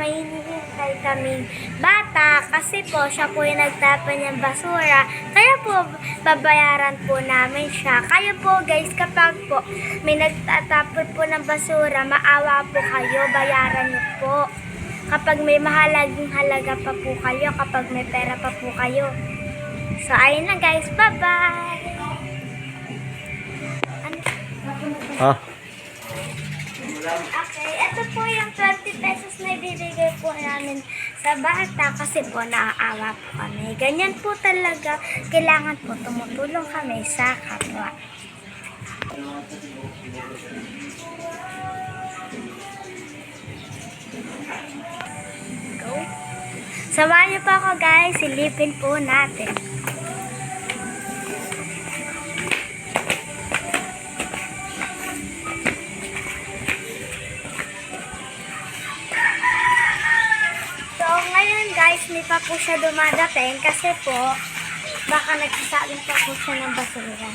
may hinihintay kaming bata kasi po siya po yung nagtapon ng basura. Kaya po babayaran po namin siya. Kaya po guys, kapag po may nagtatapon po ng basura, maawa po kayo, bayaran niyo po. Kapag may mahalagang halaga pa po kayo, kapag may pera pa po kayo. So ayun na guys, bye-bye! Okay, ito po yung 20 pesos na ibibigay po namin sa bata kasi po naaawa po kami. Ganyan po talaga, kailangan po tumutulong kami sa kapwa. Go. Samahan niyo po ako guys, silipin po natin. Guys, hindi pa po siya dumadating kasi po baka nagsasaling pa po siya ng basura.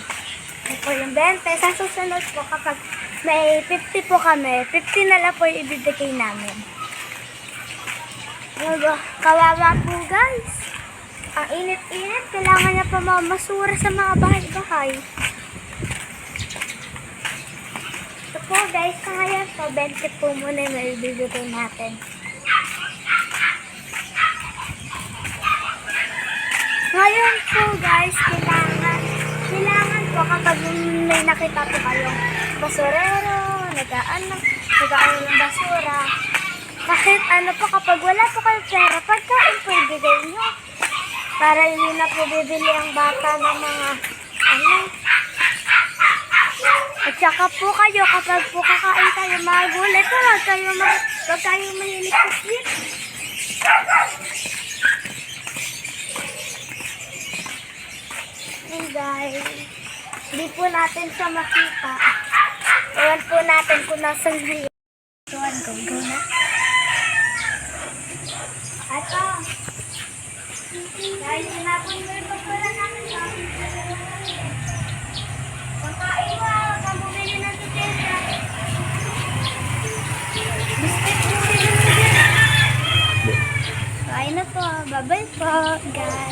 Ito po yung 20. Sa susunod po kapag may 50 po kami, 50 na lang po yung ibibigay namin. Kawawa po guys. Ang init-init. Kailangan niya pa mamasura sa mga bahay-bahay. Ito po guys, sa ngayon po, 20 po muna yung ibibigay natin. Ngayon po guys, kailangan po kapag may nakita po kayong basurero, nag-aano ng basura, kahit ano po, kapag wala po kayong pera, pagkain po ibigay nyo. Para hindi na po bibili ang bata ng mga ano. At saka po kayo, kapag po kakain kayo mga gulay, huwag kayo mahilig po sweet. Hey guys, hindi po natin siya makita. Ewan po natin kung nasan ngayon. Go na. Ato. Dahil sinapon mo yung pagpala namin sa akin. Pagkain mo, kamumili ng tutesa. Biscuit mo din. So, ayun na po. Bye-bye po, guys.